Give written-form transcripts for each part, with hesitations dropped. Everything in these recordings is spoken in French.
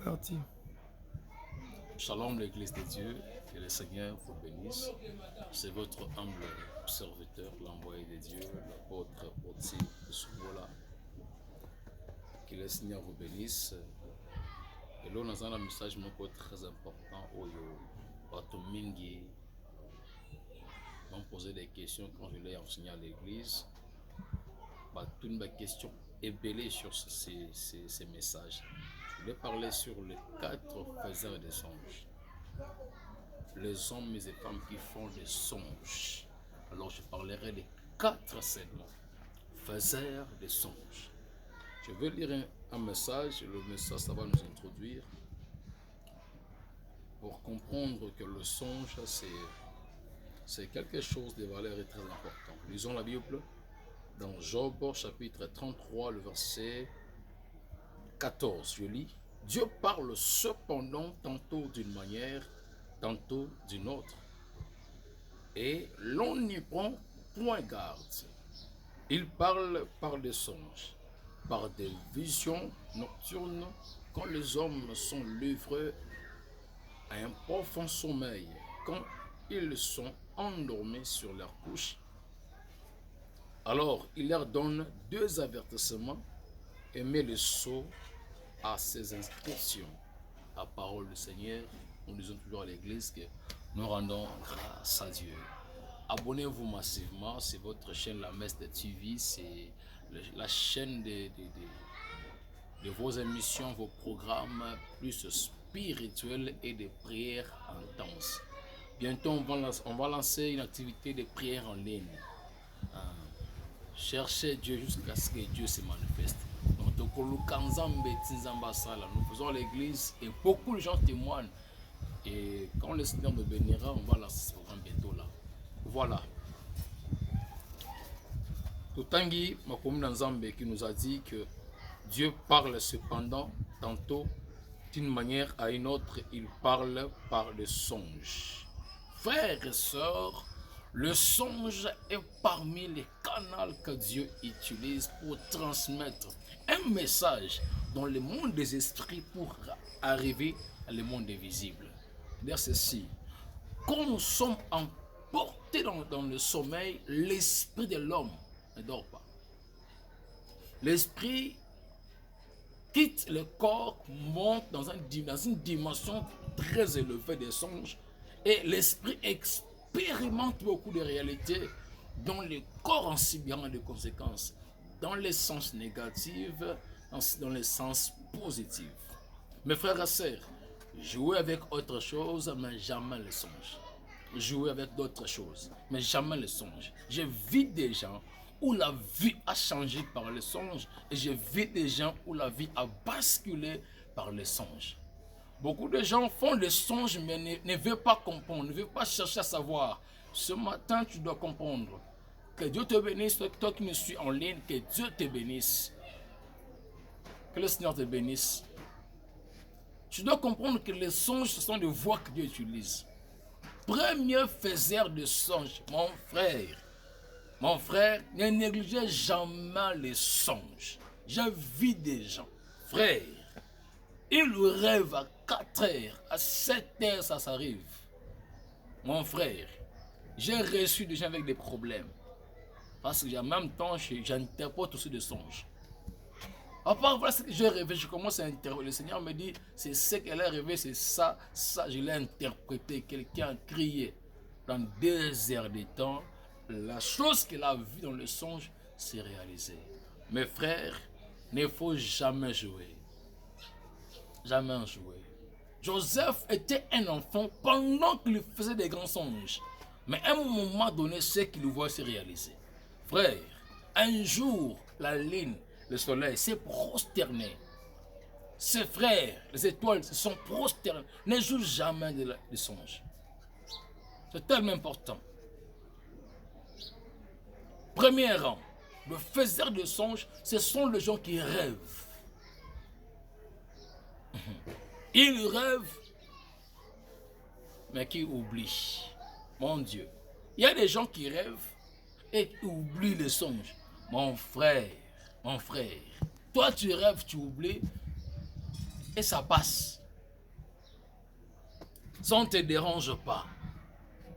parti. Shalom l'église de Dieu, que le Seigneur vous bénisse. C'est votre humble serviteur, l'envoyé de Dieu, l'apôtre Oti Soubola. Que le Seigneur vous bénisse. Et là, nous avons un message très important où Watomingi m'ont posé des questions quand je l'ai enseigné à l'église. Toutes mes questions ébellées sur ces messages. Je vais parler sur les 4 faiseurs des songes. Les hommes et les femmes qui font des songes. Alors je parlerai des 4 segments. Faiseurs des songes. Je vais lire un message. Le message, ça va nous introduire pour comprendre que le songe, c'est quelque chose de valeur et très important. Lisons la Bible dans Job, chapitre 33, le verset 14. Je lis. Dieu parle cependant tantôt d'une manière, tantôt d'une autre, et l'on n'y prend point garde. Il parle par des songes, par des visions nocturnes, quand les hommes sont livrés à un profond sommeil, quand ils sont endormis sur leur couche. Alors il leur donne 2 avertissements et met le sceau à ses inscriptions. La parole du Seigneur, nous disons toujours à l'église que nous rendons grâce à Dieu. Abonnez-vous massivement, c'est votre chaîne La Messe de TV, c'est la chaîne de vos émissions, vos programmes plus spirituels et de prières intenses. Bientôt, on va lancer une activité de prière en ligne. Cherchez Dieu jusqu'à ce que Dieu se manifeste. Nous faisons l'église et beaucoup de gens témoignent. Et quand le Seigneur me bénira, on va lancer ce programme bientôt là. Voilà. Tutangi Makomina Nzambe qui nous a dit que Dieu parle cependant, tantôt d'une manière à une autre, il parle par des songes. Frères et sœurs, le songe est parmi les canaux que Dieu utilise pour transmettre un message dans le monde des esprits pour arriver à le monde des visibles. C'est-à-dire ceci, quand nous sommes emportés dans le sommeil, l'esprit de l'homme ne dort pas. L'esprit quitte le corps, monte dans une dimension très élevée des songes et l'esprit expérimente beaucoup de réalités dont le corps en subira des conséquences, dans les sens négatifs, dans les sens positifs. Mes frères et sœurs, jouez avec autre chose, mais jamais les songes. Jouer avec d'autres choses, mais jamais les songes. J'ai vu des gens où la vie a changé par les songes et j'ai vu des gens où la vie a basculé par les songes. Beaucoup de gens font des songes mais ne veulent pas comprendre, ne veulent pas chercher à savoir. Ce matin, tu dois comprendre. Que Dieu te bénisse, toi qui me suis en ligne, que Dieu te bénisse. Que le Seigneur te bénisse. Tu dois comprendre que les songes, ce sont des voies que Dieu utilise. Premier faiseur de songes, mon frère, ne négligez jamais les songes. J'ai vu des gens, frère, ils rêvent à 4 heures, à 7 heures, ça s'arrive. Mon frère, j'ai reçu des gens avec des problèmes. Parce que en même temps, j'interprète aussi des songes. À part voilà ce que j'ai rêvé, je commence à interroger. Le Seigneur me dit, c'est ce qu'elle a rêvé, c'est ça, je l'ai interprété. Quelqu'un a crié dans 2 heures de temps. La chose qu'il a vue dans le songe s'est réalisée. Mes frères, il ne faut jamais jouer. Jamais jouer. Joseph était un enfant pendant qu'il faisait des grands songes. Mais à un moment donné, ce qu'il voit s'est réalisé. Frère, un jour, la lune, le soleil s'est prosterné. Ses frères, les étoiles se sont prosternés. Ne joue jamais des songes. C'est tellement important. Premier rang, le faiseur de songes, ce sont les gens qui rêvent. Ils rêvent, mais qui oublient. Mon Dieu. Il y a des gens qui rêvent et qui oublient les songes. Mon frère, toi tu rêves, tu oublies. et ça passe. Ça ne te dérange pas.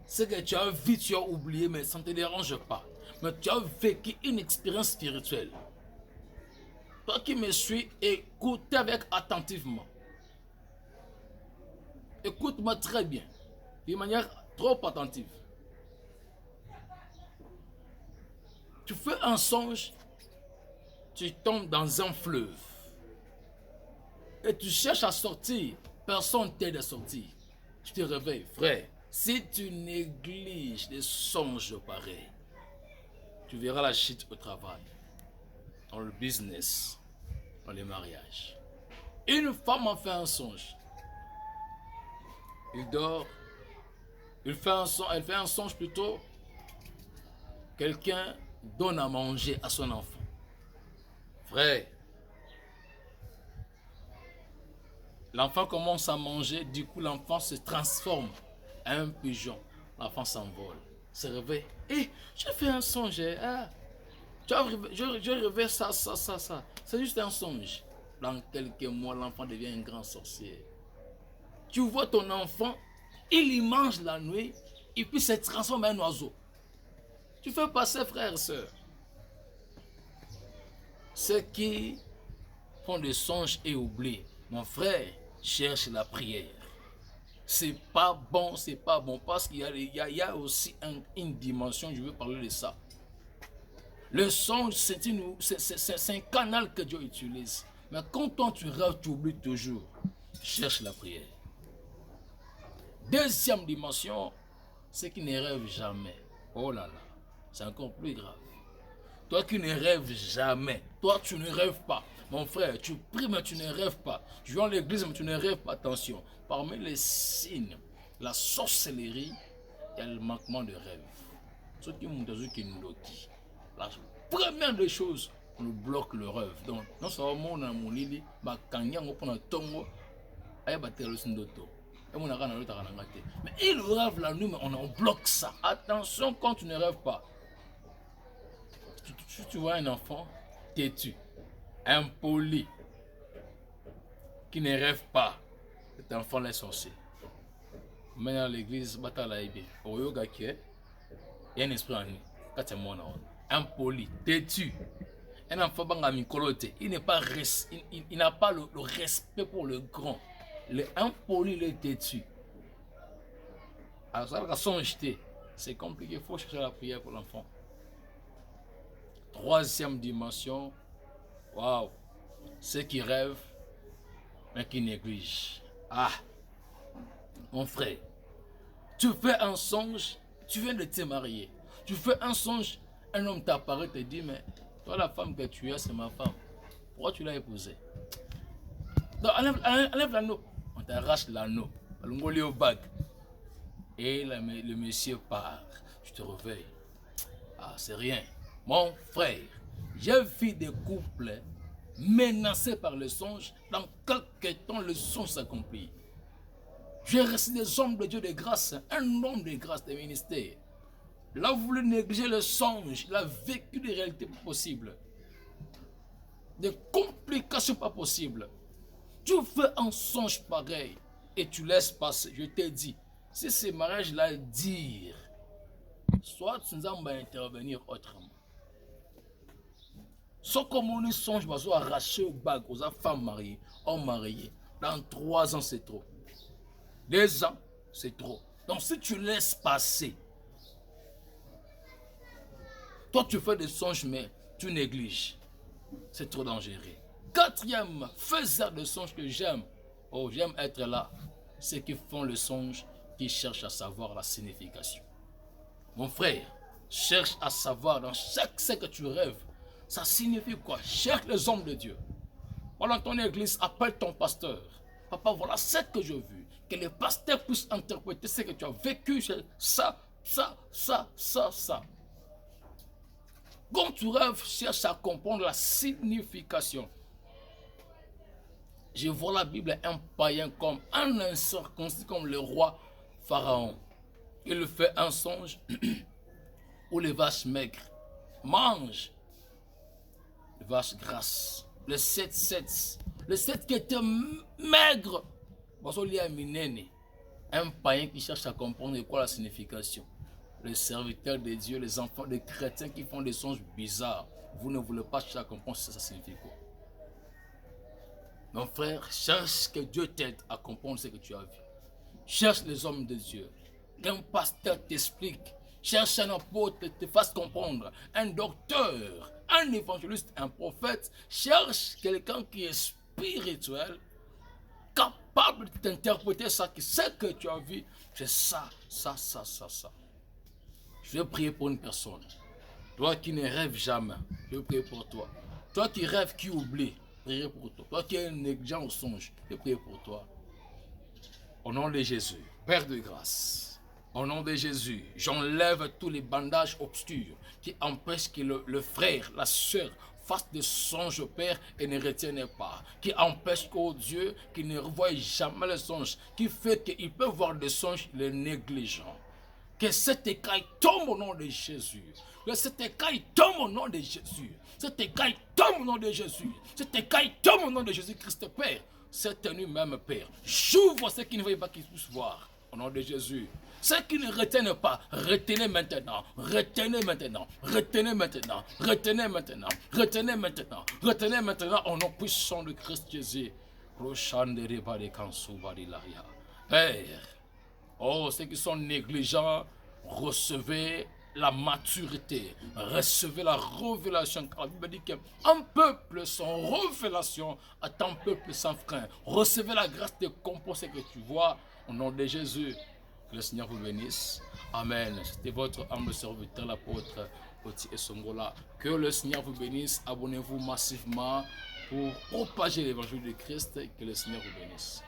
Ce que tu as vu, tu as oublié, mais ça ne te dérange pas. Mais tu as vécu une expérience spirituelle. Toi qui me suis, écoutez avec attentivement. Écoute-moi très bien, de manière trop attentive. Tu fais un songe, tu tombes dans un fleuve. Et tu cherches à sortir, personne ne t'aide à sortir. Tu te réveilles, frère. Si tu négliges des songes pareils, tu verras la chute au travail, dans le business, dans les mariages. Une femme a fait un songe. Il dort. Elle fait un songe plutôt. Quelqu'un donne à manger à son enfant. Frère, l'enfant commence à manger, du coup l'enfant se transforme en un pigeon. L'enfant s'envole, se réveille. J'ai fait un songe. Je rêvais ça. C'est juste un songe. Dans quelques mois, l'enfant devient un grand sorcier. Tu vois ton enfant, il y mange la nuit et puis se transforme en un oiseau. Tu fais passer, frères et sœurs. Ceux qui font des songes et oublient, mon frère, cherche la prière. C'est pas bon, parce qu'il y a aussi une dimension, je veux parler de ça. Le songe, c'est un canal que Dieu utilise. Mais quand toi tu rêves, tu oublies toujours. Cherche la prière. Deuxième dimension, c'est qui ne rêve jamais. Oh là là, c'est encore plus grave. Toi qui ne rêves jamais, toi tu ne rêves pas. Mon frère, tu pries mais tu ne rêves pas. Tu vas à l'église mais tu ne rêves pas. Attention, parmi les signes, la sorcellerie, il y a le manquement de rêve. Ceux qui nous dit. La première des choses, on nous bloque le rêve. Donc, non seulement on a mon lit, mais quand il y a un tongo, il y a le sindoto. Mais il rêve la nuit, mais on bloque ça. Attention quand tu ne rêves pas. Tu vois un enfant têtu, impoli, qui ne rêve pas, cet enfant est sorcier. Maintenant à l'église, au yoga qui est, il y a un esprit en lui. Impoli, têtu. Un enfant il n'a pas le respect pour le grand. Le impoli, le têtu. Alors ça, c'est compliqué, il faut chercher la prière pour l'enfant. Troisième dimension, waouh, ceux qui rêvent, mais qui négligent. Mon frère, tu fais un songe, tu viens de te marier. Tu fais un songe, un homme t'apparaît, te dit, mais toi la femme que tu as, c'est ma femme. Pourquoi tu l'as épousée? Donc enlève l'anneau. On t'arrache l'anneau. Au bague. Et le monsieur part. Tu te réveilles. C'est rien. Mon frère, j'ai vu des couples menacés par le songe. Dans quelques temps, le songe s'accomplit. J'ai reçu des hommes de Dieu de grâce, un homme de grâce des ministères. Il a voulu négliger le songe, il a vécu des réalités pas possibles. Des complications pas possibles. Tu fais un songe pareil et tu laisses passer. Je t'ai dit, si ces mariages-là dire, soit tu nous vas intervenir autrement. Soit comme on songe, on va arracher au bague aux femmes mariées, hommes mariés. Dans 3 ans, c'est trop. 2 ans, c'est trop. Donc si tu laisses passer, toi tu fais des songes, mais tu négliges. C'est trop dangereux. 4e faiseur de songes que j'aime, j'aime être là, c'est qui font le songe, qui cherchent à savoir la signification. Mon frère, cherche à savoir dans chaque ce que tu rêves, ça signifie quoi? Cherche les hommes de Dieu. Voilà ton église, appelle ton pasteur. Papa, voilà ce que je veux. Que le pasteur puisse interpréter ce que tu as vécu, ça. Quand tu rêves, cherche à comprendre la signification. Je vois la Bible un païen comme un incirconcis, comme le roi Pharaon. Il fait un songe où les vaches maigres mangent les vaches grasses. Le 7-7, Le 7 qui était maigre. Un païen qui cherche à comprendre quoi la signification. Les serviteurs de Dieu, les enfants des chrétiens qui font des songes bizarres. Vous ne voulez pas chercher à comprendre ce que ça signifie quoi. Mon frère, cherche que Dieu t'aide à comprendre ce que tu as vu. Cherche les hommes de Dieu. Qu'un pasteur t'explique. Cherche un apôtre qui te fasse comprendre. Un docteur, un évangéliste, un prophète. Cherche quelqu'un qui est spirituel, capable de t'interpréter ça, qui sait que tu as vu. C'est ça. Je vais prier pour une personne. Toi qui ne rêves jamais, je vais prier pour toi. Toi qui rêves, qui oublie, priez pour toi. Toi qui es négligent au songe, je vais prier pour toi. Au nom de Jésus, Père de grâce, au nom de Jésus, j'enlève tous les bandages obscurs qui empêchent que le frère, la soeur fasse des songes au Père et ne retienne pas. Qui empêche qu'au Dieu, qu'il ne revoie jamais les songes, qui fait qu'il peut voir des songes, les négligents. Que cet écaille tombe au nom de Jésus. Que cet écaille tombe au nom de Jésus. Cet écaille tombe au nom de Jésus. Cet écaille tombe au nom de Jésus-Christ, Père. Cette nuit même, Père, j'ouvre ceux qui ne veulent pas qu'ils puissent voir. Au nom de Jésus. Ceux qui ne retiennent pas, retenez maintenant. Retenez maintenant. Retenez maintenant. Retenez maintenant. Retenez maintenant. Retenez maintenant au nom puissant de Christ Jésus. Père, oh, ceux qui sont négligents, recevez la maturité, recevez la révélation. Car la Bible dit qu'un peuple sans révélation est un peuple sans frein. Recevez la grâce de comprendre ce que tu vois au nom de Jésus. Que le Seigneur vous bénisse. Amen. C'était votre humble serviteur, l'apôtre Oti Esongola. Que le Seigneur vous bénisse. Abonnez-vous massivement pour propager l'évangile de Christ. Que le Seigneur vous bénisse.